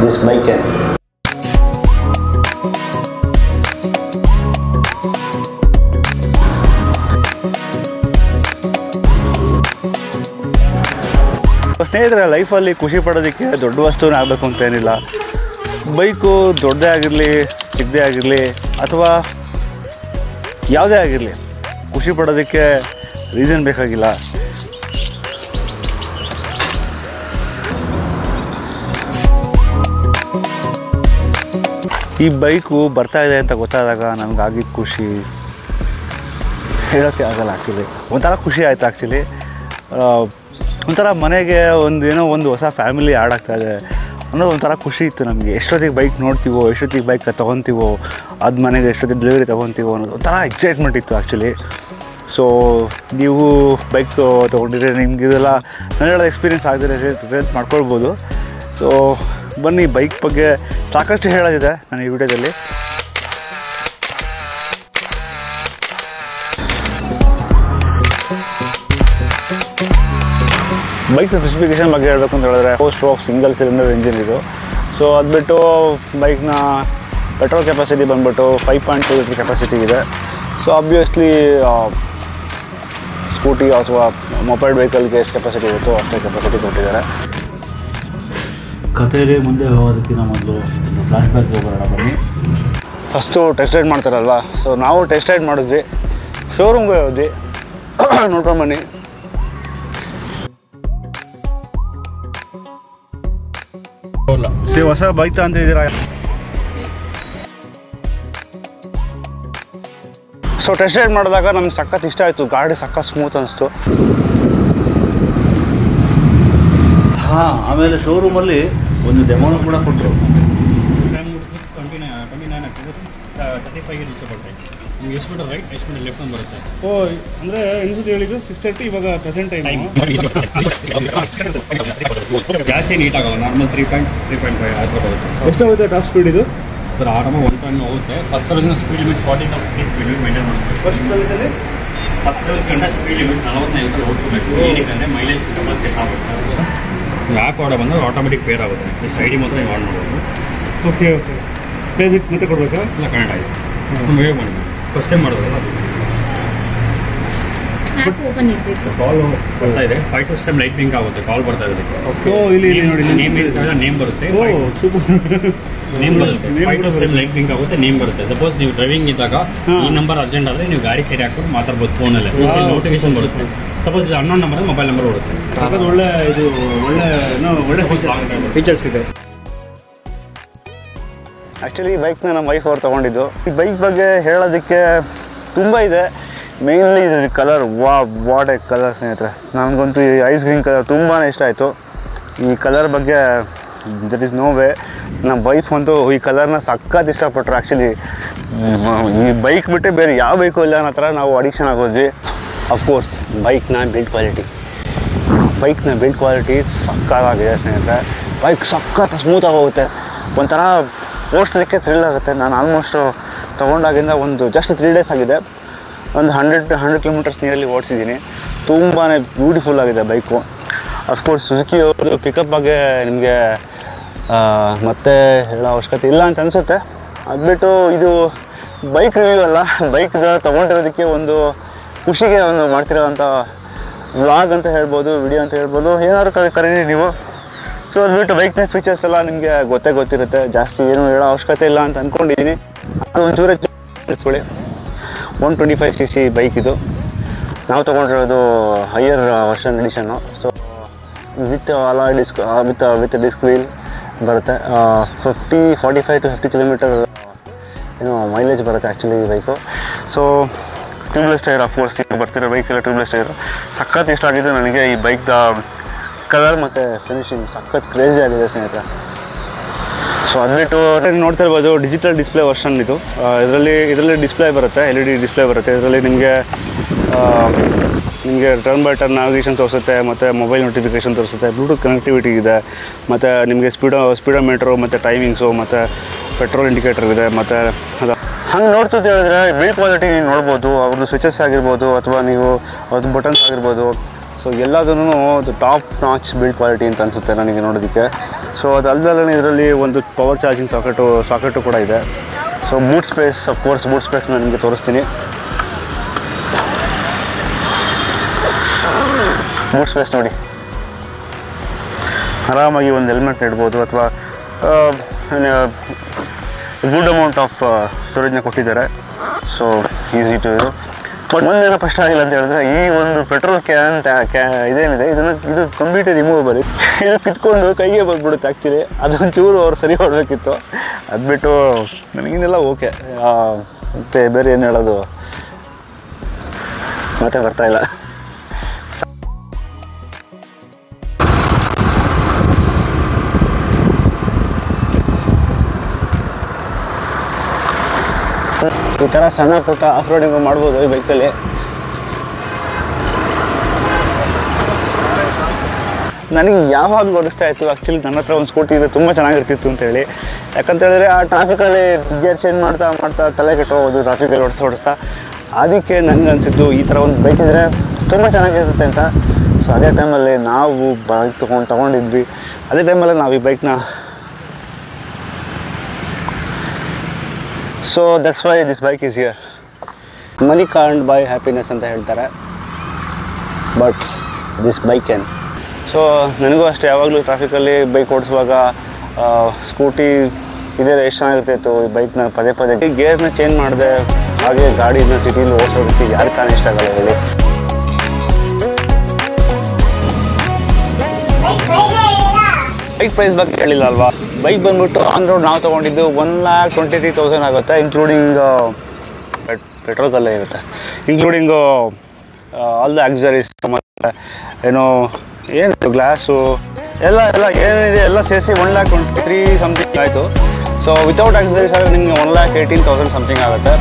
this bike can. ಸ್ನೇಹಿತರೆ, ಲೈಫಲ್ಲಿ ಖುಷಿ ಪಡೋದಕ್ಕೆ ದೊಡ್ಡ ವಸ್ತುವೇ ಆಗಬೇಕು ಅಂತ ಏನಿಲ್ಲ. ಬೈಕು ದೊಡ್ಡದೇ ಆಗಿರಲಿ, ಚಿಕ್ಕದೇ ಆಗಿರಲಿ, ಅಥವಾ ಯಾವುದೇ ಆಗಿರಲಿ, ಖುಷಿ ಪಡೋದಕ್ಕೆ ರೀಸನ್ ಬೇಕಾಗಿಲ್ಲ. ಈ ಬೈಕು ಬರ್ತಾ ಇದೆ ಅಂತ ಗೊತ್ತಾದಾಗ ನನಗಾಗಿದ್ದ ಖುಷಿ ಹೇಳೋಕ್ಕೆ ಆಗಲ್ಲ. ಆ್ಯಕ್ಚುಲಿ ಒಂಥರ ಖುಷಿ ಆಯಿತು. ಆ್ಯಕ್ಚುಲಿ ಒಂಥರ ಮನೆಗೆ ಒಂದು ಹೊಸ ಫ್ಯಾಮಿಲಿ ಆ್ಯಡ್ ಆಗ್ತಾಯಿದೆ ಅನ್ನೋದು ಒಂಥರ ಖುಷಿ ಇತ್ತು ನಮಗೆ. ಎಷ್ಟೊತ್ತಿಗೆ ಬೈಕ್ ನೋಡ್ತೀವೋ, ಎಷ್ಟೊತ್ತಿಗೆ ಬೈಕ್ ತೊಗೊತೀವೋ, ಅದು ಮನೆಗೆ ಎಷ್ಟೊತ್ತಿಗೆ ಡೆಲಿವರಿ ತೊಗೊತೀವೋ ಅನ್ನೋದು ಒಂಥರ ಎಕ್ಸೈಟ್ಮೆಂಟ್ ಇತ್ತು ಆ್ಯಕ್ಚುಲಿ. ಸೊ ನೀವು ಬೈಕ್ ತೊಗೊಂಡಿದ್ರೆ ನಿಮ್ಗೆ ಇದೆಲ್ಲ ನಾನು ಹೇಳೋದು ಎಕ್ಸ್ಪೀರಿಯೆನ್ಸ್ ಆಗಿದ್ರೆ ರೇಟ್ ಮಾಡ್ಕೊಳ್ಬೋದು. ಸೊ ಬನ್ನಿ, ಬೈಕ್ ಬಗ್ಗೆ ಸಾಕಷ್ಟು ಹೇಳೋದಿದೆ ನಾನು ಈ ವಿಡಿಯೋದಲ್ಲಿ. ಬೈಕ್ ಸ್ಪೆಸಿಫಿಕೇಷನ್ ಬಗ್ಗೆ ಹೇಳಬೇಕು ಅಂತ ಹೇಳಿದ್ರೆ 4 ಸ್ಟ್ರೋಕ್ ಸಿಂಗಲ್ ಸಿಲಿಂಡರ್ ಇಂಜಿನ್ ಇದು. ಸೊ ಅದು ಬಿಟ್ಟು ಬೈಕ್ನ ಪೆಟ್ರೋಲ್ ಕೆಪಾಸಿಟಿ ಬಂದುಬಿಟ್ಟು 5.2 ಲೀಟರ್ ಕೆಪಾಸಿಟಿ ಇದೆ. ಸೊ ಆಬ್ವಿಯಸ್ಲಿ ಸ್ಕೂಟಿ ಅಥವಾ ಮೊಬೈಲ್ ವೆಹಿಕಲ್ಗೆ ಎಷ್ಟು ಕೆಪಾಸಿಟಿ ಇರುತ್ತೋ ಅಷ್ಟೇ ಕೆಪಾಸಿಟಿ ಕೊಟ್ಟಿದ್ದಾರೆ. ಕಥೆಗೆ ಮುಂದೆ ಹೋಗೋದಕ್ಕಿಂತ ಮೊದಲು ಫ್ಲಾಶ್ ಬ್ಯಾಕ್ ಹೋಗೋಣ ಬನ್ನಿ. ಫಸ್ಟು ಟೆಸ್ಟ್ ರೈಡ್ ಮಾಡ್ತಾರಲ್ವ, ಸೊ ನಾವು ಟೆಸ್ಟ್ ರೈಡ್ ಮಾಡಿದ್ವಿ, ಶೋರೂಮ್ಗೆ ಹೋದ್ವಿ, ನೋಡ್ಕೊಂಡು ಬನ್ನಿ. ಹೊಸ ಬೈಕ್ ಅಂತಿದ್ದೀರಾ? ಸೊ ಟೆಸ್ಟ್ ರೈಡ್ ಮಾಡಿದಾಗ ನಮ್ಗೆ ಸಖತ್ ಇಷ್ಟ ಆಯಿತು. ಗಾಡಿ ಸಖತ್ ಸ್ಮೂತ್ ಅನಿಸ್ತು. ಹಾಂ, ಆಮೇಲೆ ಶೋರೂಮಲ್ಲಿ ಒಂದು ಡೆಮೋನು ಕೂಡ ಕೊಟ್ಟರು. ನಿಮ್ಗೆ ಎಷ್ಟು ಮೀಟರ್ ರೈಟ್, ಎಷ್ಟು ಮೀಟರ್ ಲೆಫ್ಟ್ ಅಂತ ಬರುತ್ತೆ. ಓ, ಅಂದರೆ ಇನ್ನೊಂದು ಹೇಳಿದ್ದು 6:30, ಇವಾಗ ಪ್ರೆಸೆಂಟ್ ಟೈಮ್. ಜಾಸ್ತಿ ನೀಟ್ ಆಗಲ್ಲ, ನಾರ್ಮಲ್ 3.5 ಆ ಥರ ಬರುತ್ತೆ. ಎಷ್ಟಾಗುತ್ತೆ ಟಾಪ್ ಸ್ಪೀಡ್ ಇದು? ಸರ್ ಆರಾಮ 1 ಹೋಗುತ್ತೆ. ಫಸ್ಟ್ ಸರ್ವಿಸ್ನ speed limit 40 speed limit maintain ಮಾಡ್ತೀವಿ. ಫಸ್ಟ್ ಸರ್ವಿಸಲ್ಲಿ ಫಸ್ಟ್ ಸರ್ವಿಸ್ ಗಂಟೆ ಸ್ಪೀಡ್ ಲಿಮಿಟ್ 40 ಓಡಿಸ್ಬೇಕು. ಏನಕ್ಕೆ ಮೈಲೇಜ್ ಡಬಲ್ ಸೆಟ್ ಆಗುತ್ತೆ. ಆ್ಯಪ್ ಆರ್ಡರ್ ಬಂದರೆ ಆಟೋಮೆಟಿಕ್ ಪೇರ್ ಆಗುತ್ತೆ. ಜಸ್ಟ್ ಐ ಡಿ ಮಾತ್ರ ನೀವು ಆನ್ ಮಾಡ್ಬೋದು. Okay okay. ಪೇ ಬಿಟ್ಟು ಮತ್ತೆ ಕೊಡಬೇಕಾ? ಇಲ್ಲ, ಕನೆಕ್ಟ್ ಆಗಿದೆ. ವೇವ್ ಮಾಡಿ ಫಸ್ಟ್ ಟೈಮ್ ಮಾಡೋದಲ್ಲ. ಕಾಲ್ ಬರ್ತಾ ಇದೆ. 5 to 7 ಲೈಟ್ ಪಿಂಕ್ ಆಗುತ್ತೆ. ಕಾಲ್ ಬರ್ತಾ ಇದೆ. ಓ, ಇಲ್ಲಿ ನೋಡಿ ನೇಮ್ ಬರುತ್ತೆ. ಓ ಸೂಪರ್. ನೇಮ್ ಬರುತ್ತೆ. 5 to 7 ಲೈಟ್ ಪಿಂಕ್ ಆಗುತ್ತೆ, ನೇಮ್ ಬರುತ್ತೆ. ಸಪೋಸ್ ನೀವು ಡ್ರೈವಿಂಗ್ ಇದ್ದಾಗ ಈ ನಂಬರ್ ಅರ್ಜೆಂಟ್ ಆದರೆ ನೀವು ಗಾಡಿ ಸೈಡ್ ಹಾಕ್ಬಿಟ್ಟು ಮಾತಾಡ್ಬೋದು ಫೋನಲ್ಲಿ. ನೋಟಿಫಿಕೇಶನ್ ಬರುತ್ತೆ. Suppose unknown number mobile number ಬರುತ್ತೆ. ಅದು ಒಳ್ಳೆ ಫೀಚರ್ಸ್ ಇದೆ. ಆ್ಯಕ್ಚುಲಿ ಈ ಬೈಕ್ನ ನಮ್ಮ ವೈಫ್ ಅವ್ರು ತೊಗೊಂಡಿದ್ದು. ಈ ಬೈಕ್ ಬಗ್ಗೆ ಹೇಳೋದಕ್ಕೆ ತುಂಬ ಇದೆ. ಮೇಯ್ನ್ಲಿ ಇದು ಕಲರ್, ವಾಟ್ ಎ ಕಲರ್ ಸ್ನೇಹಿತರೆ. ನನಗಂತೂ ಈ ಐಸ್ ಗ್ರೀನ್ ಕಲರ್ ತುಂಬಾ ಇಷ್ಟ ಆಯಿತು. ಈ ಕಲರ್ ಬಗ್ಗೆ ದಟ್ ಈಸ್ ನೋ ವೇ. ನಮ್ಮ ವೈಫ್ ಅಂತೂ ಈ ಕಲರ್ನ ಸಖತ್ ಇಷ್ಟಪಟ್ಟರು. ಆ್ಯಕ್ಚುಲಿ ಈ ಬೈಕ್ ಬಿಟ್ಟರೆ ಬೇರೆ ಯಾವ ಬೈಕು ಇಲ್ಲ ಅನ್ನೋ ಥರ ನಾವು ಅಡಿಕ್ಷನ್ ಆಗೋದ್ವಿ. ಅಫ್ಕೋರ್ಸ್ ಬೈಕ್ನ ಬಿಲ್ಡ್ ಕ್ವಾಲಿಟಿ ಸಕ್ಕತ್ತಾಗಿದೆ ಸ್ನೇಹಿತರೆ. ಬೈಕ್ ಸಖತ್ ಸ್ಮೂತಾಗಿ ಹೋಗುತ್ತೆ. ಒಂಥರ ಓಡಿಸೋದಕ್ಕೆ ಥ್ರಿಲ್ ಆಗುತ್ತೆ. ನಾನು ಆಲ್ಮೋಸ್ಟು ತೊಗೊಂಡಾಗಿಂದ ಜಸ್ಟ್ 3 ಡೇಸ್ ಆಗಿದೆ. ಒಂದು 100 ಕಿಲೋಮೀಟರ್ಸ್ ನಿಯರ್ಲಿ ಓಡಿಸಿದ್ದೀನಿ. ತುಂಬಾ ಬ್ಯೂಟಿಫುಲ್ ಆಗಿದೆ ಬೈಕು. ಅಫ್ಕೋರ್ಸ್ ಸುಜುಕಿ ಅವ್ರದ್ದು ಪಿಕಪ್ ಬಗ್ಗೆ ನಿಮಗೆ ಮತ್ತೆ ಹೇಳೋ ಅವಶ್ಯಕತೆ ಇಲ್ಲ ಅಂತ ಅನಿಸುತ್ತೆ. ಅದು ಬಿಟ್ಟು ಇದು ಬೈಕ್ ರಿವ್ಯೂ ಅಲ್ಲ, ಬೈಕ್ ತೊಗೊಂಡಿರೋದಕ್ಕೆ ಒಂದು ಖುಷಿಗೆ ಮಾಡ್ತಿರೋವಂಥ ವ್ಲಾಗ್ ಅಂತ ಹೇಳ್ಬೋದು, ವಿಡಿಯೋ ಅಂತ ಹೇಳ್ಬೋದು, ಏನಾದ್ರು ಕರೀರಿ ನೀವು. ಸೊ ಅದು ಬಿಟ್ಟು ಬೈಕ್ನ ಫೀಚರ್ಸ್ ಎಲ್ಲ ನಿಮಗೆ ಗೊತ್ತಿರುತ್ತೆ. ಜಾಸ್ತಿ ಏನು ಹೇಳೋ ಅವಶ್ಯಕತೆ ಇಲ್ಲ ಅಂತ ಅಂದ್ಕೊಂಡಿದ್ದೀನಿ. ಅದು ಒಂಚೂರೇ ತಿಳಿಸ್ಕೊಳ್ಳಿ. 125cc ಬೈಕ್ ಇದು. ನಾವು ತೊಗೊಂಡಿರೋದು higher version edition. So with alloy disc with disc wheel ಬರುತ್ತೆ. 45 to 50 ಕಿಲೋಮೀಟರ್ ಮೈಲೇಜ್ ಬರುತ್ತೆ ಆ್ಯಕ್ಚುಲಿ ಈ bike. So tubeless tyre, of course ಈಗ ಬರ್ತಿರೋ ಬೈಕೆಲ್ಲ ಟ್ಯೂಬ್ಲೆಸ್ ಟೈರು. ಸಖತ್ ಇಷ್ಟ ಆಗಿದ್ದು ನನಗೆ ಈ ಬೈಕ್ದ ಕಲರ್ ಮತ್ತು ಫಿನಿಶಿಂಗ್ ಸಖತ್ ಕ್ರೇಜಿ ಆಗಿದೆ ಸ್ನೇಹಿತರೆ. ಸೊ ಅದನ್ಬಿಟ್ಟು ನೋಡ್ತಿರ್ಬೋದು, ಡಿಜಿಟಲ್ ಡಿಸ್ಪ್ಲೇ ವರ್ಷನ್ ಇದು. ಇದರಲ್ಲಿ ಡಿಸ್ಪ್ಲೇ ಬರುತ್ತೆ, LED ಡಿಸ್ಪ್ಲೇ ಬರುತ್ತೆ. ಇದರಲ್ಲಿ ನಿಮಗೆ ಟರ್ನ್ ಬೈ ಟರ್ನ್ ನ್ಯಾವಿಗೇಷನ್ ತೋರಿಸುತ್ತೆ, ಮತ್ತು ಮೊಬೈಲ್ ನೋಟಿಫಿಕೇಷನ್ ತೋರಿಸುತ್ತೆ, ಬ್ಲೂಟೂತ್ ಕನೆಕ್ಟಿವಿಟಿ ಇದೆ, ಮತ್ತು ನಿಮಗೆ ಸ್ಪೀಡೋಮೀಟ್ರು ಮತ್ತು ಟೈಮಿಂಗ್ಸು ಮತ್ತು ಪೆಟ್ರೋಲ್ ಇಂಡಿಕೇಟರ್ ಇದೆ. ಮತ್ತು ಅದು ಹಂಗೆ ನೋಡ್ತಿದ್ದು ಹೇಳಿದ್ರೆ ಬಿಲ್ಡ್ ಕ್ವಾಲಿಟಿ ನೀವು ನೋಡ್ಬೋದು. ಅವ್ರದ್ದು ಸ್ವಿಚಸ್ ಆಗಿರ್ಬೋದು ಅಥವಾ ನೀವು ಅವ್ರದ್ದು ಬಟನ್ಸ್ ಆಗಿರ್ಬೋದು. ಸೊ ಎಲ್ಲದೂ ಅದು ಟಾಪ್ ನಾಚ್ ಬಿಲ್ಡ್ ಕ್ವಾಲಿಟಿ ಅಂತ ಅನಿಸುತ್ತೆ ನನಗೆ ನೋಡೋದಕ್ಕೆ. ಸೊ ಅದು ಅಲ್ಲದಲ್ಲೇ ಇದರಲ್ಲಿ ಒಂದು ಪವರ್ ಚಾರ್ಜಿಂಗ್ ಸಾಕೆಟು ಕೂಡ ಇದೆ. So boot space, of course boot space ನಾನು ನಿಮಗೆ ತೋರಿಸ್ತೀನಿ. ಬೂಟ್ ಸ್ಪೇಸ್ ನೋಡಿ, ಆರಾಮಾಗಿ ಒಂದು ಹೆಲ್ಮೆಟ್ ಇಡ್ಬೋದು, ಅಥವಾ ಗುಡ್ ಅಮೌಂಟ್ ಆಫ್ ಸ್ಟೋರೇಜ್ನ ಕೊಟ್ಟಿದ್ದಾರೆ. ಸೊ ಈಸಿ ಟು ಇದು. ಬಟ್ ಒಂದೇನೋ ಕಷ್ಟ ಆಗಿಲ್ಲ ಅಂತ ಹೇಳಿದ್ರೆ, ಈ ಒಂದು ಪೆಟ್ರೋಲ್ ಇದೇನಿದೆ ಇದು ಕಂಪ್ಲೀಟ್ ರಿಮೂವಬಲ್. ಇದು ಕಿತ್ಕೊಂಡು ಕೈಗೆ ಬಂದ್ಬಿಡುತ್ತೆ ಆ್ಯಕ್ಚುಲಿ. ಅದೊಂಚೂರು ಅವ್ರು ಸರಿ ಮಾಡಬೇಕಿತ್ತು. ಅದು ಬಿಟ್ಟು ನನಗಿನ್ನೆಲ್ಲ ಓಕೆ. ಮತ್ತು ಬೇರೆ ಏನು ಹೇಳೋದು ಮತ್ತೆ ಬರ್ತಾಯಿಲ್ಲ. ಈ ಥರ ಸಣ್ಣ ಪುಟ್ಟ ಆಫ್ ರೋಡಿಂಗು ಮಾಡ್ಬೋದು ಈ ಬೈಕಲ್ಲಿ. ನನಗೆ ಯಾವಾಗ ಅನಿಸ್ತಾ ಇತ್ತು ಆ್ಯಕ್ಚುಲಿ ನನ್ನ ಹತ್ರ ಒಂದು ಸ್ಕೂಟಿ ಇದ್ರೆ ತುಂಬ ಚೆನ್ನಾಗಿರ್ತಿತ್ತು ಅಂತೇಳಿ. ಯಾಕಂತ ಹೇಳಿದ್ರೆ ಆ ಟ್ರಾಫಿಕಲ್ಲಿ ಗೇರ್ ಚೇಂಜ್ ಮಾಡ್ತಾ ತಲೆ ಕೆಟ್ಟೋಗೋದು ಟ್ರಾಫಿಕಲ್ಲಿ ಓಡಿಸ್ತಾ. ಅದಕ್ಕೆ ನನಗೆ ಅನಿಸಿದ್ದು ಈ ಥರ ಒಂದು ಬೈಕ್ ಇದ್ದರೆ ತುಂಬ ಚೆನ್ನಾಗಿರುತ್ತೆ ಅಂತ. ಸೊ ಅದೇ ಟೈಮಲ್ಲಿ ನಾವು ಬೈಕ್ ತೊಗೊಂಡಿದ್ವಿ. ಅದೇ ಟೈಮಲ್ಲಿ ನಾವು ಈ ಬೈಕ್ನ so that's why this bike is here. Money can't by happiness ಅಂತ ಹೇಳ್ತಾರೆ, but this bike can. So ನನಗೂ ಅಷ್ಟೇ, ಯಾವಾಗಲೂ ಟ್ರಾಫಿಕಲ್ಲಿ ಬೈಕ್ ಓಡಿಸುವಾಗ ಸ್ಕೂಟಿ ಇದೇ ಎಷ್ಟು ಚೆನ್ನಾಗಿರ್ತಾಯಿತ್ತು. ಈ ಬೈಕ್ನ ಪದೇ ಗೇರ್ನ ಚೇಂಜ್ ಮಾಡಿದೆ. ಹಾಗೆ ಗಾಡಿನ ಸಿಟಿಲಿ ಓಡಿಸೋದಕ್ಕೆ ಯಾರು ತಾನೇ ಇಷ್ಟ ಆಗಲ್ಲ ಹೇಳಿ. ಬೈಕ್ ಪ್ರೈಸ್ ಬಗ್ಗೆ ಹೇಳಿಲ್ಲ ಅಲ್ವಾ. ಬೈಕ್ ಬಂದ್ಬಿಟ್ಟು ಆನ್ ರೋಡ್ ನಾವು ತೊಗೊಂಡಿದ್ದು 1,23,000 ಆಗುತ್ತೆ, ಇನ್ಕ್ಲೂಡಿಂಗ್ ಪೆಟ್ರೋಲಲ್ಲೇ ಇರುತ್ತೆ, ಇನ್ಕ್ಲೂಡಿಂಗು ಆಲ್ ದ ಆಕ್ಸರೀಸ್, ಮತ್ತು ಏನೋ ಏನು ಗ್ಲಾಸು ಎಲ್ಲ ಏನಿದೆ ಎಲ್ಲ ಸೇರಿಸಿ 1,23,000 ಸಮಥಿಂಗ್ ಆಯಿತು. ಸೊ ವಿತೌಟ್ ಆಕ್ಸರೀಸ್ ಆದರೆ ನಿಮಗೆ 1,18,000 ಸಮಥಿಂಗ್ ಆಗುತ್ತೆ.